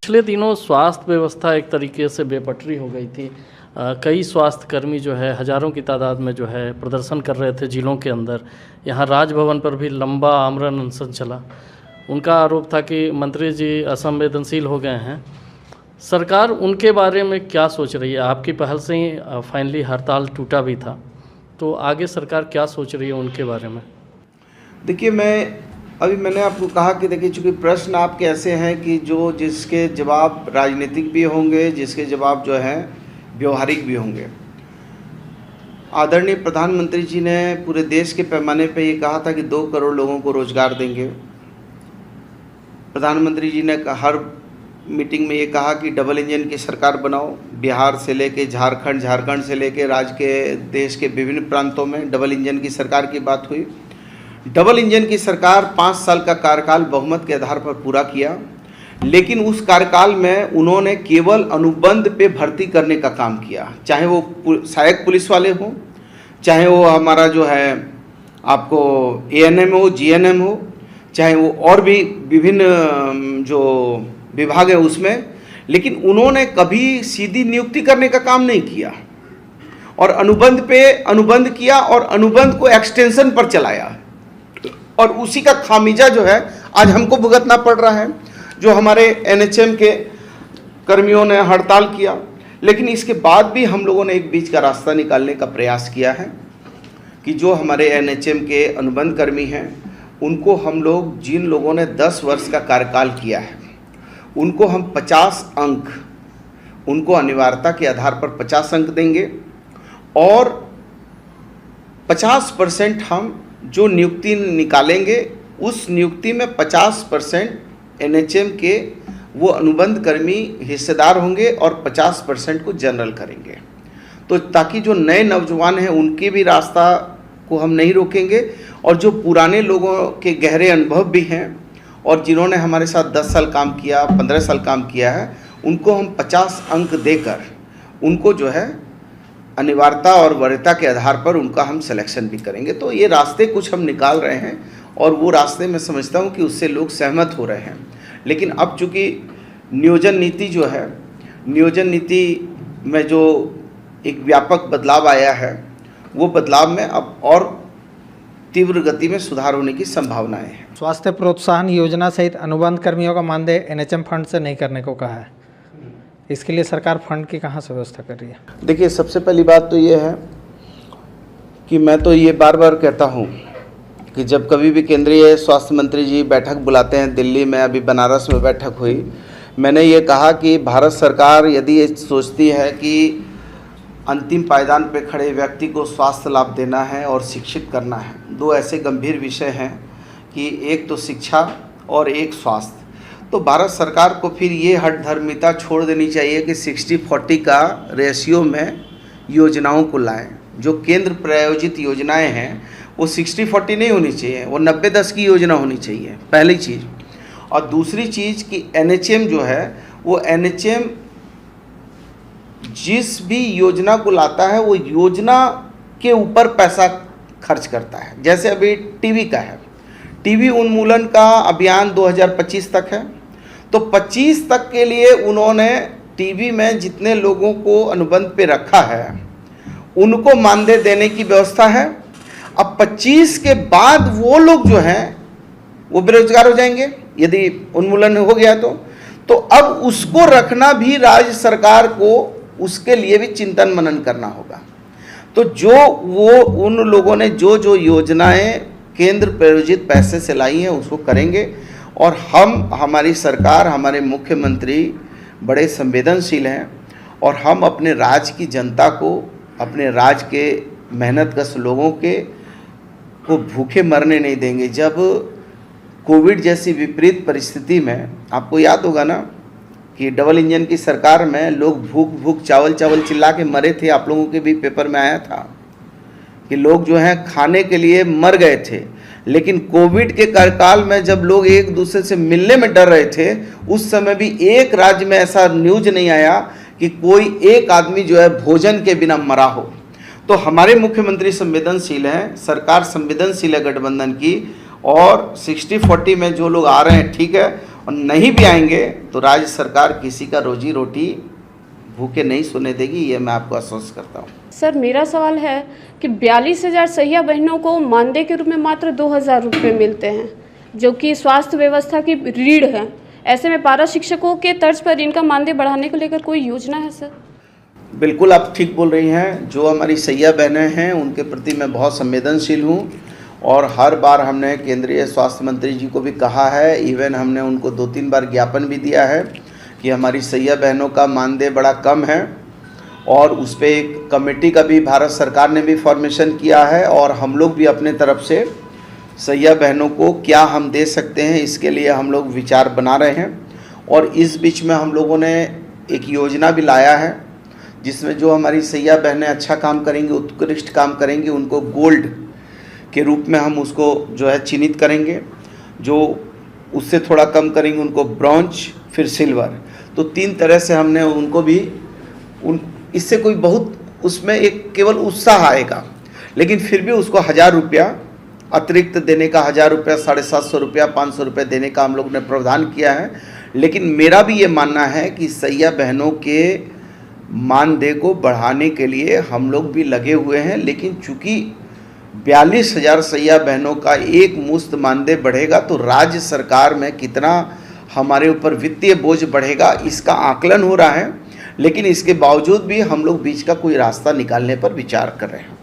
पिछले दिनों स्वास्थ्य व्यवस्था एक तरीके से बेपटरी हो गई थी। कई स्वास्थ्यकर्मी जो है हज़ारों की तादाद में जो है प्रदर्शन कर रहे थे जिलों के अंदर। यहाँ राजभवन पर भी लंबा आमरण अनशन चला। उनका आरोप था कि मंत्री जी असंवेदनशील हो गए हैं। सरकार उनके बारे में क्या सोच रही है? आपकी पहल से ही फाइनली हड़ताल टूटा भी था, तो आगे सरकार क्या सोच रही है उनके बारे में? देखिए, मैंने आपको कहा कि देखिए, चूँकि प्रश्न आपके ऐसे हैं कि जिसके जवाब राजनीतिक भी होंगे, जिसके जवाब जो हैं व्यवहारिक भी होंगे। आदरणीय प्रधानमंत्री जी ने पूरे देश के पैमाने पे ये कहा था कि 2 करोड़ लोगों को रोजगार देंगे। प्रधानमंत्री जी ने हर मीटिंग में ये कहा कि डबल इंजन की सरकार बनाओ। बिहार से लेके झारखंड, झारखंड से लेके राज्य के देश के विभिन्न प्रांतों में डबल इंजन की सरकार की बात हुई। डबल इंजन की सरकार 5 साल का कार्यकाल बहुमत के आधार पर पूरा किया, लेकिन उस कार्यकाल में उन्होंने केवल अनुबंध पे भर्ती करने का काम किया। चाहे वो सहायक पुलिस वाले हों, चाहे वो हमारा जो है आपको ANM हो, GNM हो, चाहे वो और भी विभिन्न जो विभाग है उसमें, लेकिन उन्होंने कभी सीधी नियुक्ति करने का काम नहीं किया और अनुबंध पे अनुबंध किया और अनुबंध को एक्सटेंशन पर चलाया। और उसी का खामियाजा जो है आज हमको भुगतना पड़ रहा है। जो हमारे NHM के कर्मियों ने हड़ताल किया, लेकिन इसके बाद भी हम लोगों ने एक बीच का रास्ता निकालने का प्रयास किया है कि जो हमारे NHM के अनुबंध कर्मी हैं उनको हम लोग, जिन लोगों ने 10 वर्ष का कार्यकाल किया है, उनको हम 50 अंक, उनको अनिवार्यता के आधार पर 50 अंक देंगे और 50% हम जो नियुक्ति निकालेंगे उस नियुक्ति में 50% NHM के वो अनुबंध कर्मी हिस्सेदार होंगे और 50% को जनरल करेंगे। तो ताकि जो नए नौजवान हैं उनके भी रास्ता को हम नहीं रोकेंगे और जो पुराने लोगों के गहरे अनुभव भी हैं और जिन्होंने हमारे साथ 10 साल काम किया, 15 साल काम किया है, उनको हम 50 अंक देकर उनको जो है अनिवार्यता और वरीयता के आधार पर उनका हम सिलेक्शन भी करेंगे। तो ये रास्ते कुछ हम निकाल रहे हैं और वो रास्ते मैं समझता हूँ कि उससे लोग सहमत हो रहे हैं। लेकिन अब चूँकि नियोजन नीति जो है, नियोजन नीति में जो एक व्यापक बदलाव आया है, वो बदलाव में अब और तीव्र गति में सुधार होने की संभावनाएं हैं। स्वास्थ्य प्रोत्साहन योजना सहित अनुबंध कर्मियों का मानदेय NHM फंड से नहीं करने को कहा है। इसके लिए सरकार फंड की कहाँ से व्यवस्था कर रही है? देखिए, सबसे पहली बात तो ये है कि मैं तो ये बार बार कहता हूँ कि जब कभी भी केंद्रीय स्वास्थ्य मंत्री जी बैठक बुलाते हैं, दिल्ली में अभी बनारस में बैठक हुई, मैंने ये कहा कि भारत सरकार यदि ये सोचती है कि अंतिम पायदान पे खड़े व्यक्ति को स्वास्थ्य लाभ देना है और शिक्षित करना है, 2 ऐसे गंभीर विषय हैं कि एक तो शिक्षा और एक स्वास्थ्य, तो भारत सरकार को फिर ये हठधर्मिता छोड़ देनी चाहिए कि 60-40 का रेशियो में योजनाओं को लाएं। जो केंद्र प्रायोजित योजनाएं हैं वो 60-40 नहीं होनी चाहिए, वो 90-10 की योजना होनी चाहिए, पहली चीज़। और दूसरी चीज़ कि NHM जो है वो NHM जिस भी योजना को लाता है वो योजना के ऊपर पैसा खर्च करता है। जैसे अभी टीबी का है, टीबी उन्मूलन का अभियान 2025 तक है, तो 25 तक के लिए उन्होंने टीबी में जितने लोगों को अनुबंध पे रखा है उनको मानदेय देने की व्यवस्था है। अब 25 के बाद वो लोग जो हैं वो बेरोजगार हो जाएंगे यदि उन्मूलन हो गया तो अब उसको रखना भी राज्य सरकार को, उसके लिए भी चिंतन मनन करना होगा। तो जो वो उन लोगों ने जो योजनाएं केंद्र प्रायोजित पैसे से लाई हैं उसको करेंगे और हमारी सरकार, हमारे मुख्यमंत्री बड़े संवेदनशील हैं और हम अपने राज्य की जनता को, अपने राज्य के मेहनतकश लोगों को भूखे मरने नहीं देंगे। जब कोविड जैसी विपरीत परिस्थिति में, आपको याद होगा ना कि डबल इंजन की सरकार में लोग भूख चावल चिल्ला के मरे थे। आप लोगों के भी पेपर में आया था कि लोग जो हैं खाने के लिए मर गए थे। लेकिन कोविड के कार्यकाल में जब लोग एक दूसरे से मिलने में डर रहे थे, उस समय भी एक राज्य में ऐसा न्यूज नहीं आया कि कोई एक आदमी जो है भोजन के बिना मरा हो। तो हमारे मुख्यमंत्री संवेदनशील हैं, सरकार संवेदनशील है गठबंधन की, और 60-40 में जो लोग आ रहे हैं ठीक है, और नहीं भी आएंगे तो राज्य सरकार किसी का रोजी रोटी भूखे नहीं सोने देगी, ये मैं आपको आश्वस्त करता हूँ। सर मेरा सवाल है कि 42,000 सहिया बहनों को मानदेय के रूप में मात्र 2,000 रुपये मिलते हैं, जो कि स्वास्थ्य व्यवस्था की रीढ़ है। ऐसे में पारा शिक्षकों के तर्ज पर इनका मानदेय बढ़ाने को लेकर कोई योजना है सर? बिल्कुल आप ठीक बोल रही हैं। जो हमारी सैया बहनें हैं उनके प्रति मैं बहुत संवेदनशील हूँ और हर बार हमने केंद्रीय स्वास्थ्य मंत्री जी को भी कहा है, इवन हमने उनको 2-3 बार ज्ञापन भी दिया है कि हमारी सैया बहनों का मानदेय बड़ा कम है और उस पर एक कमेटी का भी भारत सरकार ने भी फॉर्मेशन किया है और हम लोग भी अपने तरफ से सैया बहनों को क्या हम दे सकते हैं इसके लिए हम लोग विचार बना रहे हैं। और इस बीच में हम लोगों ने एक योजना भी लाया है जिसमें जो हमारी सैया बहनें अच्छा काम करेंगी, उत्कृष्ट काम करेंगी, उनको गोल्ड के रूप में हम उसको जो है चिन्हित करेंगे, जो उससे थोड़ा कम करेंगे उनको ब्रॉन्ज, फिर सिल्वर। तो 3 तरह से हमने उनको भी इससे कोई बहुत उसमें एक केवल उत्साह आएगा, लेकिन फिर भी उसको 1,000 रुपया अतिरिक्त देने का, 1,000 रुपया, 750 रुपया, 500 रुपये देने का हम लोग ने प्रावधान किया है। लेकिन मेरा भी ये मानना है कि सैया बहनों के मानदेय को बढ़ाने के लिए हम लोग भी लगे हुए हैं, लेकिन चूंकि 42,000 सैया बहनों का एक मुश्त मानदेय बढ़ेगा तो राज्य सरकार में कितना हमारे ऊपर वित्तीय बोझ बढ़ेगा इसका आकलन हो रहा है। लेकिन इसके बावजूद भी हम लोग बीच का कोई रास्ता निकालने पर विचार कर रहे हैं।